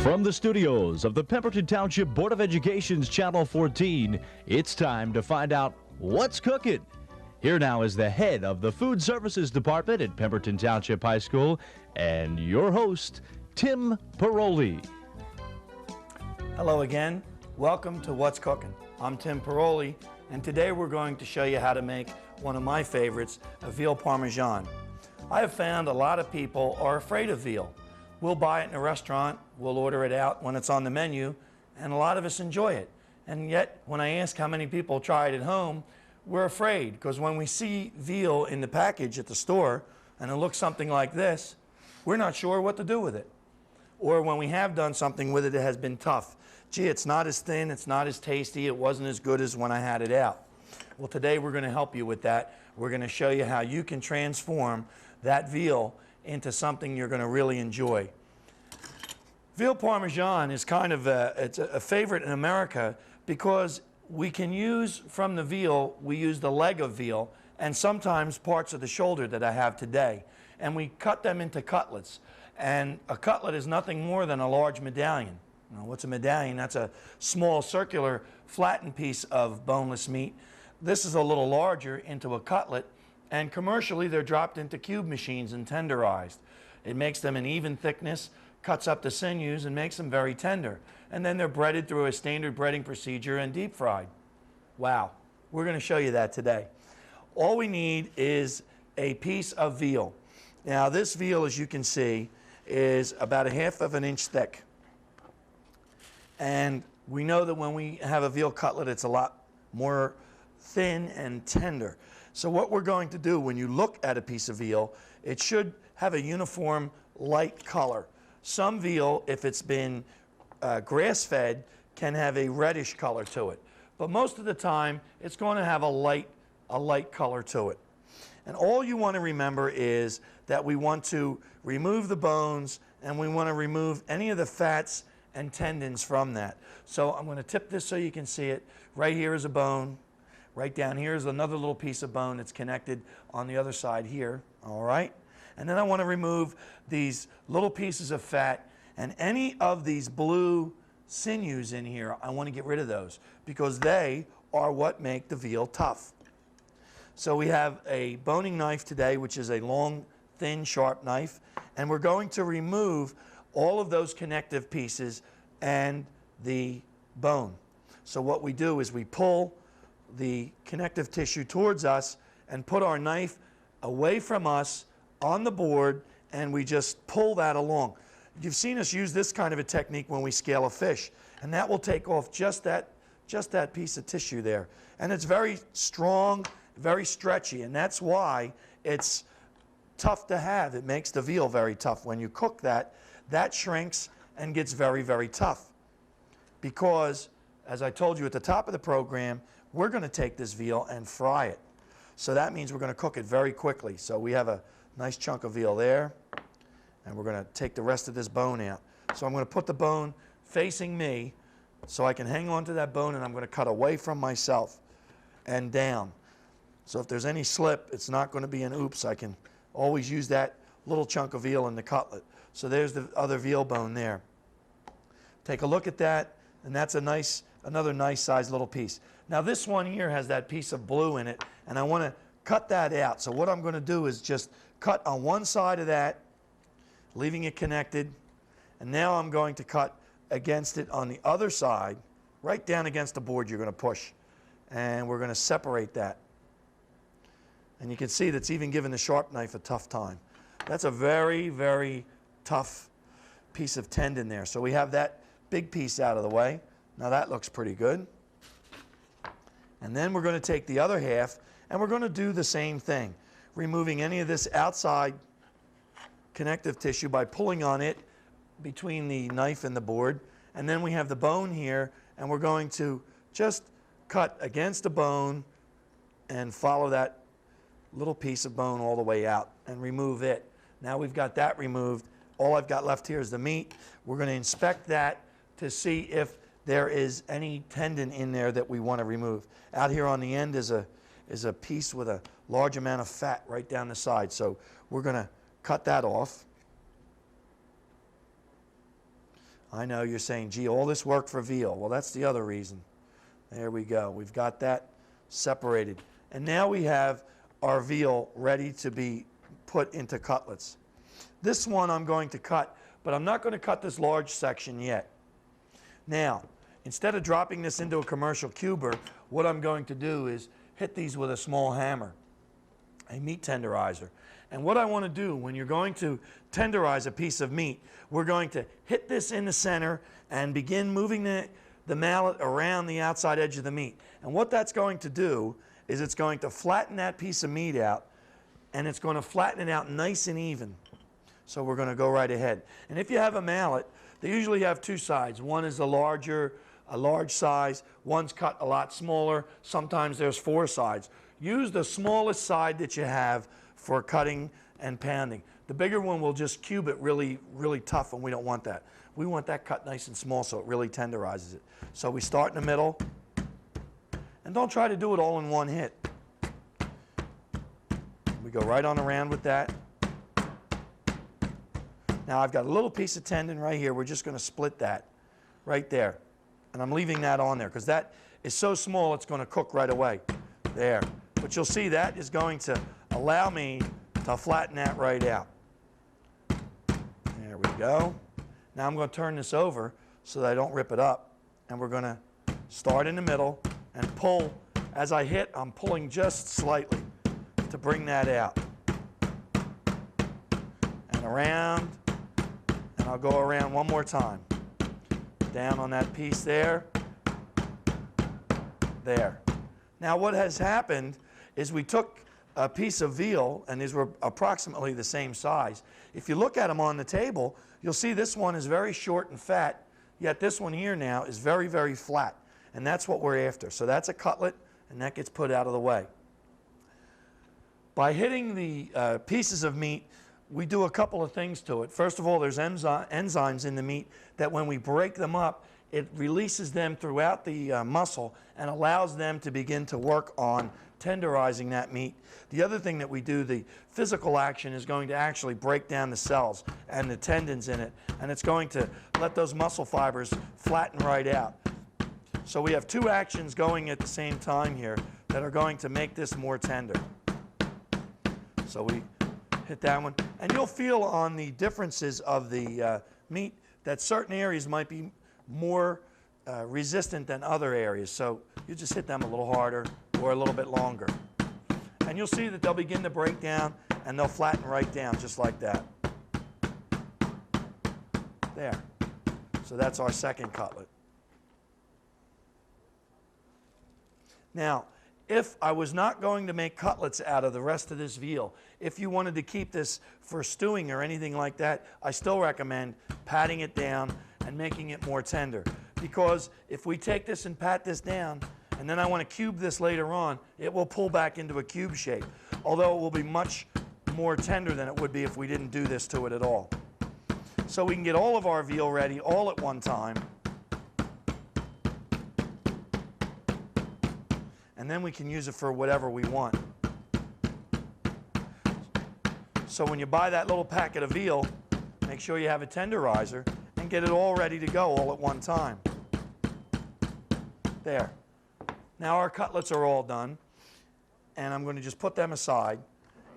From the studios of the Pemberton Township Board of Education's Channel 14, it's time to find out what's cooking. Here now is the head of the Food Services Department at Pemberton Township High School and your host, Tim Paroli. Hello again. Welcome to What's Cooking. I'm Tim Paroli, and today we're going to show you how to make one of my favorites, a veal parmesan. I have found a lot of people are afraid of veal. We'll buy it in a restaurant, we'll order it out when it's on the menu, and a lot of us enjoy it. And yet, when I ask how many people try it at home, we're afraid, because when we see veal in the package at the store, and it looks something like this, we're not sure what to do with it. Or when we have done something with it, it has been tough. Gee, it's not as thin, it's not as tasty, it wasn't as good as when I had it out. Well, today we're going to help you with that. We're going to show you how you can transform that veal into something you're going to really enjoy. Veal Parmesan is kind of it's a favorite in America because we can use from the veal, we use the leg of veal and sometimes parts of the shoulder that I have today. And we cut them into cutlets. And a cutlet is nothing more than a large medallion. Now, what's a medallion? That's a small circular flattened piece of boneless meat. This is a little larger into a cutlet. And commercially, they're dropped into cube machines and tenderized. It makes them an even thickness, cuts up the sinews, and makes them very tender. And then they're breaded through a standard breading procedure and deep fried. Wow, we're going to show you that today. All we need is a piece of veal. Now, this veal, as you can see, is about 1/2 inch thick. And we know that when we have a veal cutlet, it's a lot more thin and tender. So what we're going to do when you look at a piece of veal, it should have a uniform light color. Some veal, if it's been grass-fed, can have a reddish color to it. But most of the time, it's going to have a light color to it. And all you want to remember is that we want to remove the bones and we want to remove any of the fats and tendons from that. So I'm going to tip this so you can see it. Right here is a bone. Right down here is another little piece of bone that's connected on the other side here, all right? And then I want to remove these little pieces of fat and any of these blue sinews in here, I want to get rid of those because they are what make the veal tough. So we have a boning knife today, which is a long, thin, sharp knife, and we're going to remove all of those connective pieces and the bone. So what we do is we pull the connective tissue towards us and put our knife away from us on the board, and we just pull that along. You've seen us use this kind of a technique when we scale a fish, and that will take off just that piece of tissue there. And it's very strong, very stretchy, and that's why it's tough to have. It makes the veal very tough. When you cook that, that shrinks and gets very, very tough. Because, as I told you at the top of the program, we're going to take this veal and fry it. So that means we're going to cook it very quickly. So we have a nice chunk of veal there, and we're going to take the rest of this bone out. So I'm going to put the bone facing me so I can hang on to that bone, and I'm going to cut away from myself and down. So if there's any slip, it's not going to be an oops. I can always use that little chunk of veal in the cutlet. So there's the other veal bone there. Take a look at that, and that's another nice sized little piece. Now this one here has that piece of blue in it, and I want to cut that out. So what I'm going to do is just cut on one side of that, leaving it connected, and now I'm going to cut against it on the other side, right down against the board you're going to push, and we're going to separate that. And you can see that's even giving the sharp knife a tough time. That's a very, very tough piece of tendon there. So we have that big piece out of the way. Now that looks pretty good. And then we're going to take the other half and we're going to do the same thing, removing any of this outside connective tissue by pulling on it between the knife and the board. And then we have the bone here, and we're going to just cut against the bone and follow that little piece of bone all the way out and remove it. Now we've got that removed. All I've got left here is the meat. We're going to inspect that to see if there is any tendon in there that we want to remove. Out here on the end is a piece with a large amount of fat right down the side. So we're going to cut that off. I know you're saying, gee, all this work for veal. Well, that's the other reason. There we go. We've got that separated. And now we have our veal ready to be put into cutlets. This one I'm going to cut, but I'm not going to cut this large section yet. Now, instead of dropping this into a commercial cuber, what I'm going to do is hit these with a small hammer, a meat tenderizer. And what I want to do when you're going to tenderize a piece of meat, we're going to hit this in the center and begin moving the mallet around the outside edge of the meat. And what that's going to do is it's going to flatten that piece of meat out, and it's going to flatten it out nice and even. So we're going to go right ahead. And if you have a mallet, they usually have two sides. One is a large size, one's cut a lot smaller. Sometimes there's four sides. Use the smallest side that you have for cutting and pounding. The bigger one will just cube it really, really tough, and we don't want that. We want that cut nice and small so it really tenderizes it. So we start in the middle, and don't try to do it all in one hit. We go right on around with that. Now I've got a little piece of tendon right here. We're just going to split that right there. And I'm leaving that on there because that is so small it's going to cook right away. There. But you'll see that is going to allow me to flatten that right out. There we go. Now I'm going to turn this over so that I don't rip it up. And we're going to start in the middle and pull. As I hit, I'm pulling just slightly to bring that out. And around. And I'll go around one more time. Down on that piece there. There. Now what has happened is we took a piece of veal, and these were approximately the same size. If you look at them on the table, you'll see this one is very short and fat, yet this one here now is very, very flat. And that's what we're after. So that's a cutlet, and that gets put out of the way. By hitting the pieces of meat, we do a couple of things to it. First of all, there's enzymes in the meat that when we break them up, it releases them throughout the muscle and allows them to begin to work on tenderizing that meat. The other thing that we do, the physical action, is going to actually break down the cells and the tendons in it, and it's going to let those muscle fibers flatten right out. So we have two actions going at the same time here that are going to make this more tender. So we hit that one, and you'll feel on the differences of the meat that certain areas might be more resistant than other areas. So you just hit them a little harder or a little bit longer. And you'll see that they'll begin to break down and they'll flatten right down just like that. There. So that's our second cutlet. Now, if I was not going to make cutlets out of the rest of this veal, if you wanted to keep this for stewing or anything like that, I still recommend patting it down and making it more tender. Because if we take this and pat this down, and then I want to cube this later on, it will pull back into a cube shape. Although it will be much more tender than it would be if we didn't do this to it at all. So we can get all of our veal ready all at one time. And then we can use it for whatever we want. So when you buy that little packet of veal, make sure you have a tenderizer and get it all ready to go all at one time. There. Now our cutlets are all done, and I'm going to just put them aside.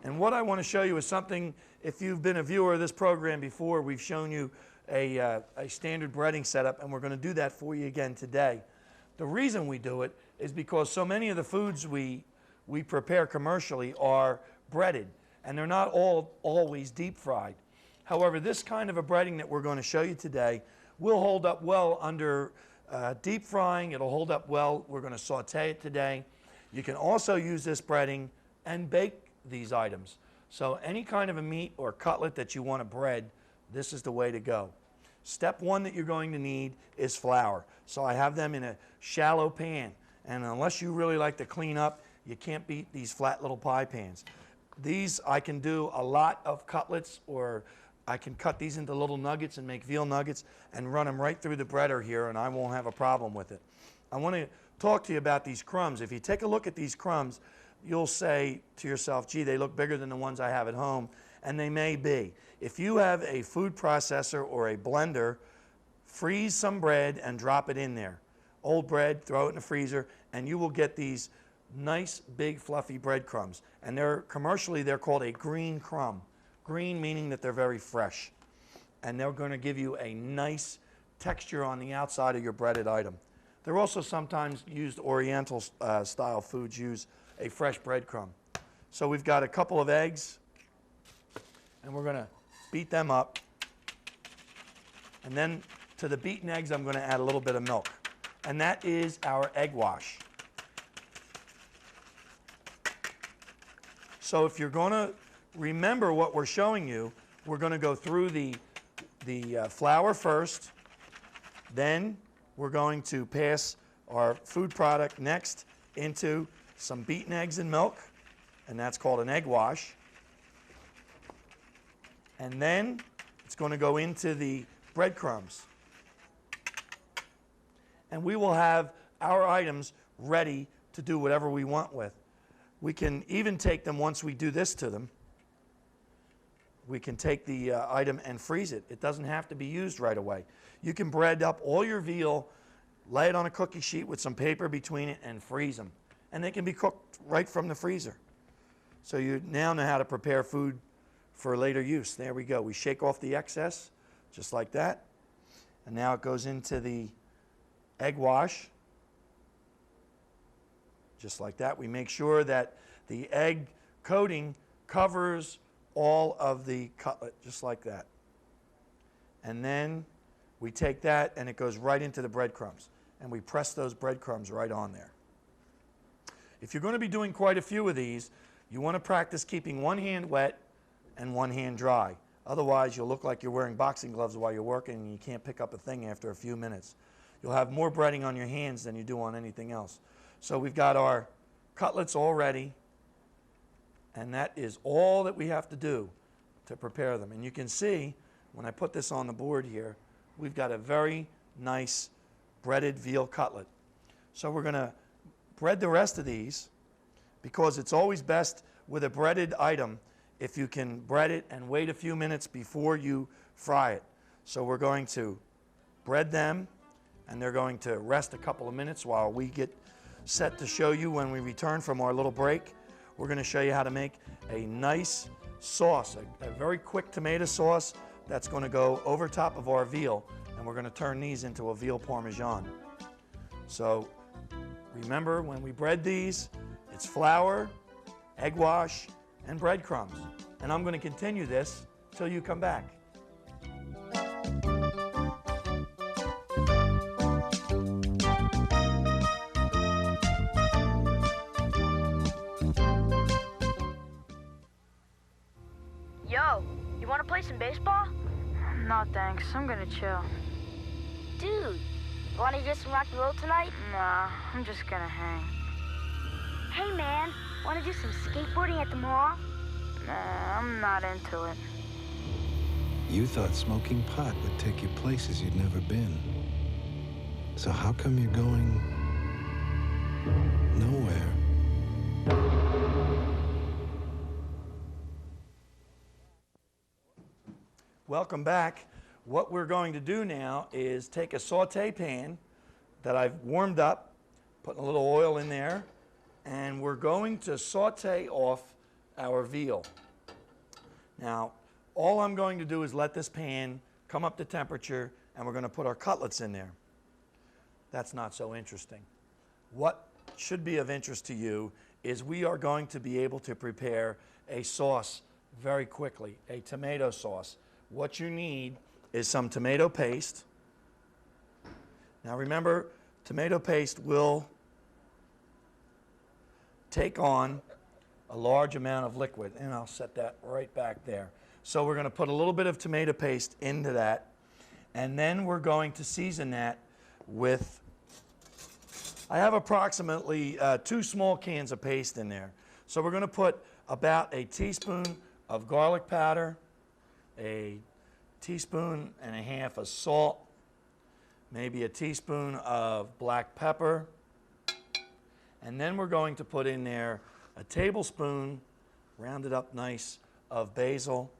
And what I want to show you is something, if you've been a viewer of this program before, we've shown you a standard breading setup, and we're going to do that for you again today. The reason we do it is because so many of the foods we prepare commercially are breaded, and they're not always deep fried. However, this kind of a breading that we're going to show you today will hold up well under deep frying. It'll hold up well. We're going to saute it today. You can also use this breading and bake these items. So any kind of a meat or cutlet that you want to bread, this is the way to go. Step one that you're going to need is flour. So I have them in a shallow pan. And unless you really like to clean up, you can't beat these flat little pie pans. These, I can do a lot of cutlets, or I can cut these into little nuggets and make veal nuggets and run them right through the breader here, and I won't have a problem with it. I want to talk to you about these crumbs. If you take a look at these crumbs, you'll say to yourself, gee, they look bigger than the ones I have at home, and they may be. If you have a food processor or a blender freeze some bread and drop it in there. Old bread, throw it in the freezer, and you will get these nice, big, fluffy breadcrumbs. And commercially, they're called a green crumb. Green meaning that they're very fresh. And they're going to give you a nice texture on the outside of your breaded item. They're also sometimes used, Oriental style foods use a fresh breadcrumb. So we've got a couple of eggs, and we're going to beat them up. And then to the beaten eggs, I'm going to add a little bit of milk. And that is our egg wash. So if you're going to remember what we're showing you, we're going to go through the flour first, then we're going to pass our food product next into some beaten eggs and milk, and that's called an egg wash. And then it's going to go into the breadcrumbs. And we will have our items ready to do whatever we want with. We can even take them once we do this to them. We can take the item and freeze it. It doesn't have to be used right away. You can bread up all your veal, lay it on a cookie sheet with some paper between it, and freeze them. And they can be cooked right from the freezer. So you now know how to prepare food for later use. There we go. We shake off the excess, just like that. And now it goes into the egg wash, just like that. We make sure that the egg coating covers all of the cutlet, just like that. And then we take that and it goes right into the breadcrumbs. And we press those breadcrumbs right on there. If you're going to be doing quite a few of these, you want to practice keeping one hand wet and one hand dry. Otherwise, you'll look like you're wearing boxing gloves while you're working and you can't pick up a thing after a few minutes. You'll have more breading on your hands than you do on anything else. So we've got our cutlets all ready. And that is all that we have to do to prepare them. And you can see, when I put this on the board here, we've got a very nice breaded veal cutlet. So we're going to bread the rest of these, because it's always best with a breaded item if you can bread it and wait a few minutes before you fry it. So we're going to bread them, and they're going to rest a couple of minutes while we get set to show you when we return from our little break. We're going to show you how to make a nice sauce, a very quick tomato sauce that's going to go over top of our veal, and we're going to turn these into a veal parmesan. So remember, when we bread these, it's flour, egg wash, and breadcrumbs. And I'm going to continue this till you come back. Yo, you want to play some baseball? No, thanks. I'm gonna chill. Dude, want to do some rock and roll tonight? Nah, I'm just gonna hang. Hey, man, want to do some skateboarding at the mall? Nah, I'm not into it. You thought smoking pot would take you places you'd never been. So how come you're going nowhere? Welcome back. What we're going to do now is take a saute pan that I've warmed up, put a little oil in there, and we're going to saute off our veal. Now, all I'm going to do is let this pan come up to temperature, and we're going to put our cutlets in there. That's not so interesting. What should be of interest to you is we are going to be able to prepare a sauce very quickly, a tomato sauce. What you need is some tomato paste. Now remember, tomato paste will take on a large amount of liquid, and I'll set that right back there. So we're going to put a little bit of tomato paste into that, and then we're going to season that with, I have approximately 2 small cans of paste in there. So we're going to put about a teaspoon of garlic powder, a teaspoon and a half of salt, maybe a teaspoon of black pepper, and then we're going to put in there a tablespoon, rounded up nice, of basil,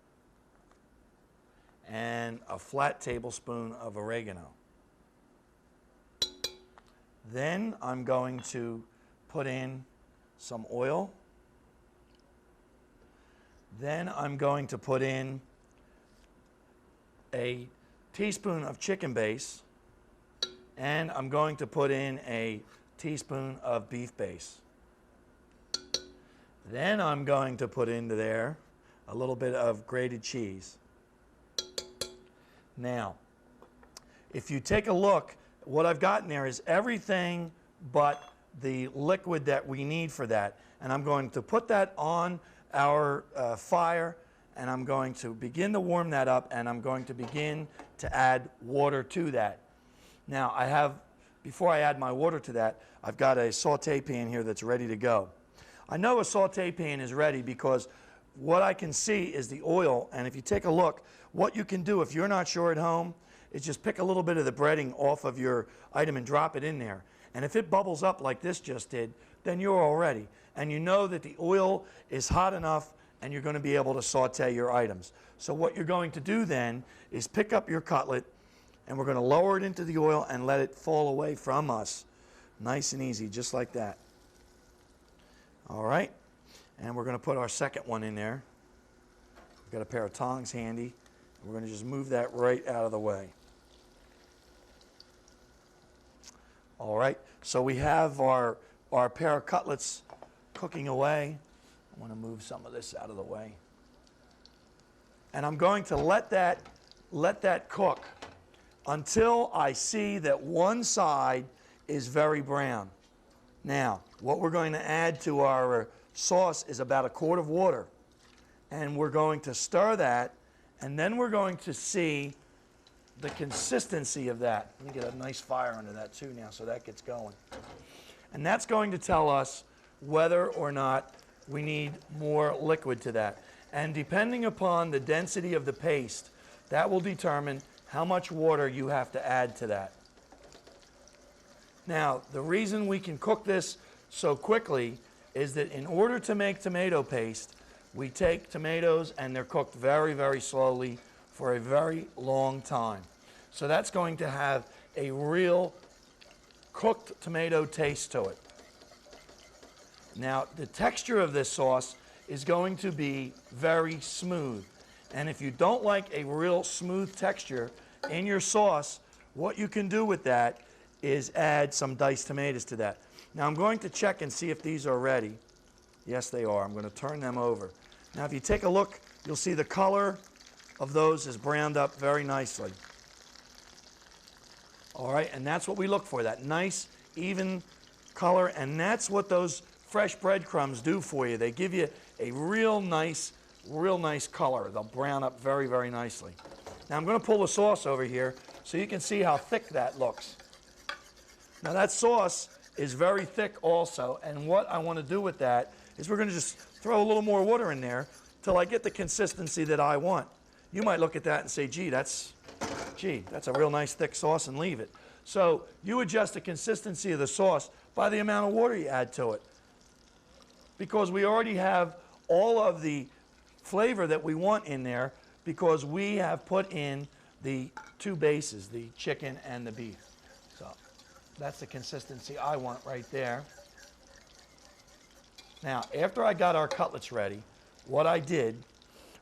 and a flat tablespoon of oregano. Then I'm going to put in some oil. Then I'm going to put in a teaspoon of chicken base, and I'm going to put in a teaspoon of beef base. Then I'm going to put into there a little bit of grated cheese. Now, if you take a look, what I've got in there is everything but the liquid that we need for that. And I'm going to put that on our fire, and I'm going to begin to warm that up, and I'm going to begin to add water to that. Now, before I add my water to that, I've got a saute pan here that's ready to go. I know a saute pan is ready because what I can see is the oil, and if you take a look, what you can do if you're not sure at home is just pick a little bit of the breading off of your item and drop it in there. And if it bubbles up like this just did, then you're all ready. And you know that the oil is hot enough and you're going to be able to saute your items. So what you're going to do then is pick up your cutlet, and we're going to lower it into the oil and let it fall away from us. Nice and easy, just like that. All right, and we're going to put our second one in there. We've got a pair of tongs handy. We're going to just move that right out of the way. All right, so we have our pair of cutlets cooking away. I want to move some of this out of the way. And I'm going to let that cook until I see that one side is very brown. Now, what we're going to add to our sauce is about a quart of water. And we're going to stir that, and then we're going to see the consistency of that. Let me get a nice fire under that too now so that gets going. And that's going to tell us whether or not we need more liquid to that. And depending upon the density of the paste, that will determine how much water you have to add to that. Now, the reason we can cook this so quickly is that in order to make tomato paste, we take tomatoes and they're cooked very, very slowly for a very long time. So that's going to have a real cooked tomato taste to it. Now, the texture of this sauce is going to be very smooth. And if you don't like a real smooth texture in your sauce, what you can do with that is add some diced tomatoes to that. Now, I'm going to check and see if these are ready. Yes, they are. I'm going to turn them over. Now, if you take a look, you'll see the color of those is browned up very nicely. All right, and that's what we look for, that nice, even color, and that's what those fresh breadcrumbs do for you. They give you a real nice color. They'll brown up very, very nicely. Now, I'm going to pull the sauce over here so you can see how thick that looks. Now, that sauce is very thick also, and what I want to do with that is we're going to just throw a little more water in there till I get the consistency that I want. You might look at that and say, gee, that's a real nice thick sauce, and leave it. So you adjust the consistency of the sauce by the amount of water you add to it. Because we already have all of the flavor that we want in there because we have put in the two bases, the chicken and the beef. So that's the consistency I want right there. Now, after I got our cutlets ready, what I did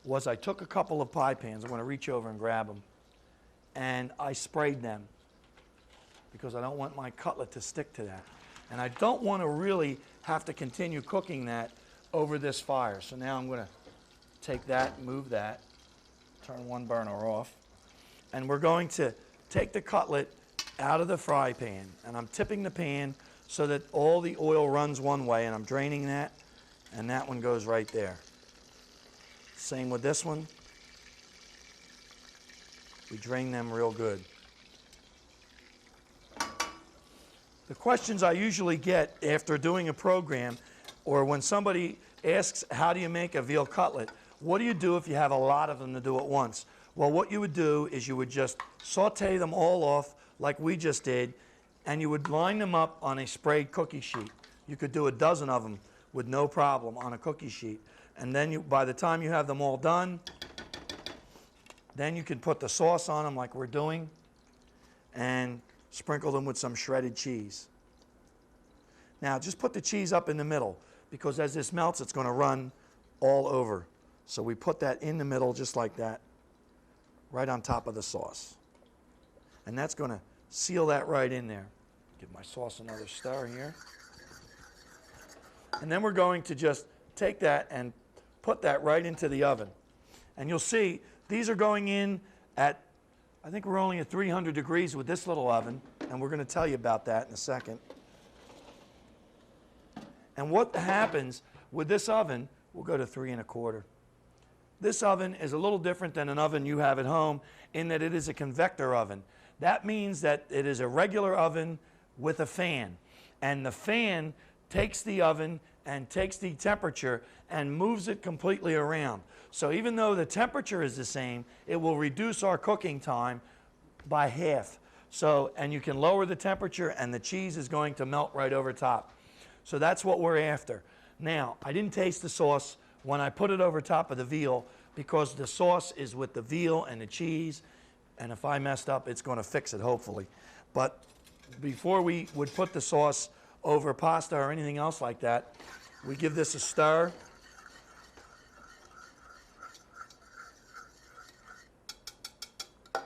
was I took a couple of pie pans. I'm going to reach over and grab them. And I sprayed them because I don't want my cutlet to stick to that. And I don't want to really have to continue cooking that over this fire. So now I'm going to take that, move that, turn one burner off. And we're going to take the cutlet out of the fry pan. And I'm tipping the pan so that all the oil runs one way, and I'm draining that, and that one goes right there. Same with this one. We drain them real good. The questions I usually get after doing a program, or when somebody asks, how do you make a veal cutlet? What do you do if you have a lot of them to do at once? Well, what you would do is you would just saute them all off like we just did, and you would line them up on a sprayed cookie sheet. You could do a dozen of them with no problem on a cookie sheet. And then by the time you have them all done, then you can put the sauce on them like we're doing and sprinkle them with some shredded cheese. Now just put the cheese up in the middle, because as this melts, it's going to run all over. So we put that in the middle just like that, right on top of the sauce. And that's going to seal that right in there. Give my sauce another stir here. And then we're going to just take that and put that right into the oven. And you'll see these are going in at, I think we're only at 300 degrees with this little oven, and we're going to tell you about that in a second. And what happens with this oven, we'll go to 3 1/4. This oven is a little different than an oven you have at home in that it is a convector oven. That means that it is a regular oven with a fan. And the fan takes the oven and takes the temperature and moves it completely around. So even though the temperature is the same, it will reduce our cooking time by half. So, and you can lower the temperature and the cheese is going to melt right over top. So that's what we're after. Now, I didn't taste the sauce when I put it over top of the veal because the sauce is with the veal and the cheese, and if I messed up, it's going to fix it, hopefully. But before we would put the sauce over pasta or anything else like that, we give this a stir.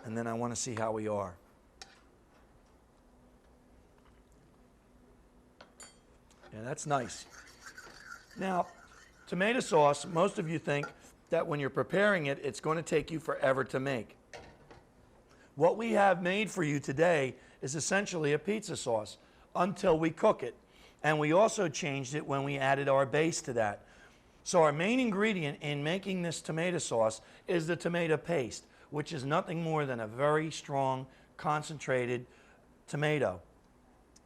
And then I want to see how we are. Yeah, that's nice. Now, tomato sauce, most of you think that when you're preparing it, it's going to take you forever to make. What we have made for you today is essentially a pizza sauce until we cook it. And we also changed it when we added our base to that. So our main ingredient in making this tomato sauce is the tomato paste, which is nothing more than a very strong, concentrated tomato.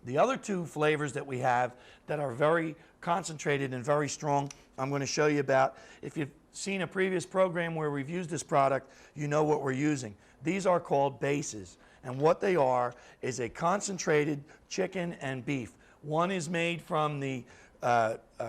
The other two flavors that we have that are very concentrated and very strong, I'm going to show you about. If you've seen a previous program where we've used this product, you know what we're using. These are called bases, and what they are is a concentrated chicken and beef. One is made from the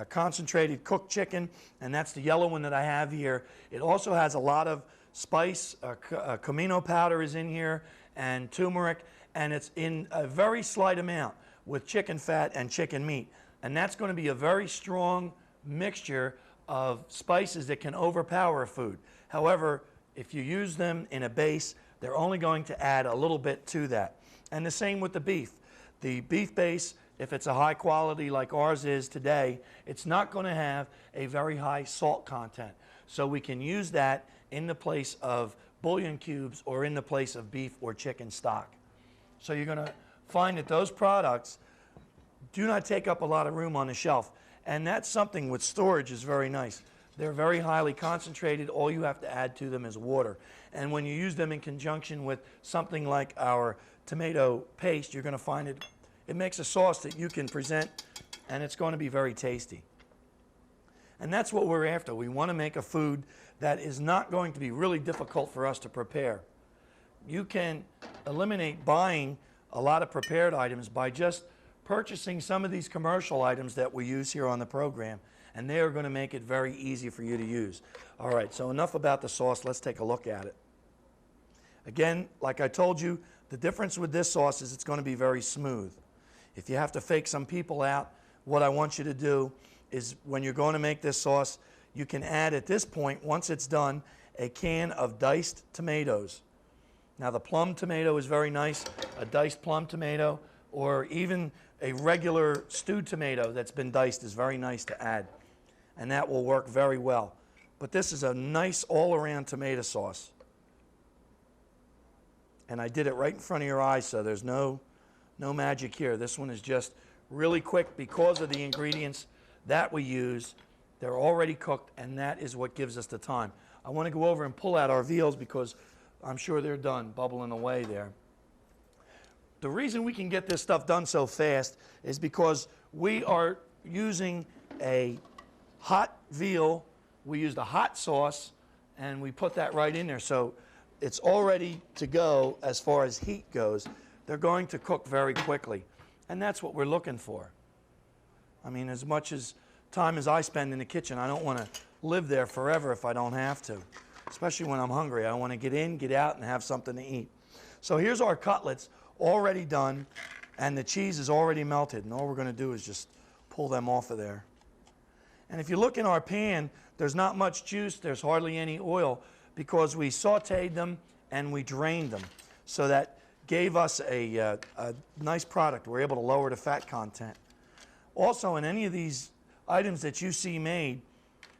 concentrated cooked chicken, and that's the yellow one that I have here. It also has a lot of spice, comino powder is in here, and turmeric, and it's in a very slight amount with chicken fat and chicken meat. And that's going to be a very strong mixture of spices that can overpower a food. However, if you use them in a base, they're only going to add a little bit to that. And the same with the beef. The beef base, if it's a high quality like ours is today, it's not going to have a very high salt content. So we can use that in the place of bouillon cubes or in the place of beef or chicken stock. So you're going to find that those products do not take up a lot of room on the shelf. And that's something with storage is very nice. They're very highly concentrated. All you have to add to them is water. And when you use them in conjunction with something like our tomato paste, you're going to find it makes a sauce that you can present, and it's going to be very tasty. And that's what we're after. We want to make a food that is not going to be really difficult for us to prepare. You can eliminate buying a lot of prepared items by just purchasing some of these commercial items that we use here on the program, and they are going to make it very easy for you to use. All right, so enough about the sauce. Let's take a look at it. Again, like I told you, the difference with this sauce is it's going to be very smooth. If you have to fake some people out, what I want you to do is when you're going to make this sauce, you can add at this point, once it's done, a can of diced tomatoes. Now the plum tomato is very nice, a diced plum tomato, or even a regular stewed tomato that's been diced is very nice to add. And that will work very well. But this is a nice all-around tomato sauce. And I did it right in front of your eyes, so there's no magic here. This one is just really quick because of the ingredients that we use. They're already cooked, and that is what gives us the time. I want to go over and pull out our veals because I'm sure they're done bubbling away there. The reason we can get this stuff done so fast is because we are using a hot veal. We used a hot sauce, and we put that right in there. So it's all ready to go as far as heat goes. They're going to cook very quickly, and that's what we're looking for. I mean, as much as time as I spend in the kitchen, I don't want to live there forever if I don't have to, especially when I'm hungry. I want to get in, get out, and have something to eat. So here's our cutlets already done, and the cheese is already melted, and all we're going to do is just pull them off of there. And if you look in our pan, there's not much juice, there's hardly any oil, because we sauteed them and we drained them. So that gave us a nice product. We're able to lower the fat content. Also, in any of these items that you see made,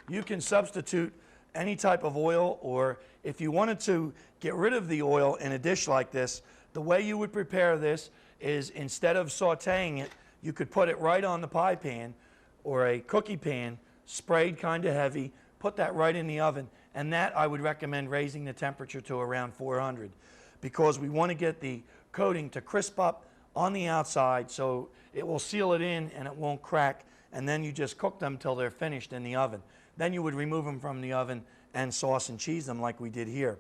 you can substitute any type of oil, or if you wanted to get rid of the oil in a dish like this, the way you would prepare this is, instead of sauteing it, you could put it right on the pie pan or a cookie pan, sprayed kind of heavy, put that right in the oven, and that I would recommend raising the temperature to around 400, because we want to get the coating to crisp up on the outside so it will seal it in and it won't crack, and then you just cook them till they're finished in the oven. Then you would remove them from the oven and sauce and cheese them like we did here.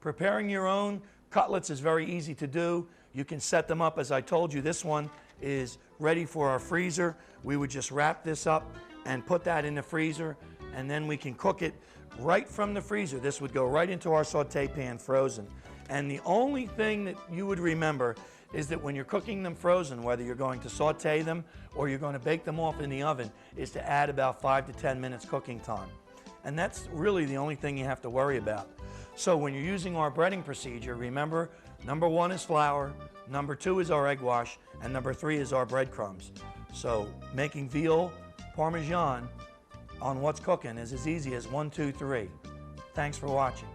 Preparing your own cutlets is very easy to do. You can set them up as I told you. This one is ready for our freezer. We would just wrap this up and put that in the freezer, and then we can cook it right from the freezer. This would go right into our saute pan frozen. And the only thing that you would remember is that when you're cooking them frozen, whether you're going to saute them or you're going to bake them off in the oven, is to add about 5 to 10 minutes cooking time. And that's really the only thing you have to worry about. So when you're using our breading procedure, remember, number 1 is flour, number 2 is our egg wash, and number 3 is our breadcrumbs. So making veal Parmesan on WhatsCookin is as easy as 1, 2, 3. Thanks for watching.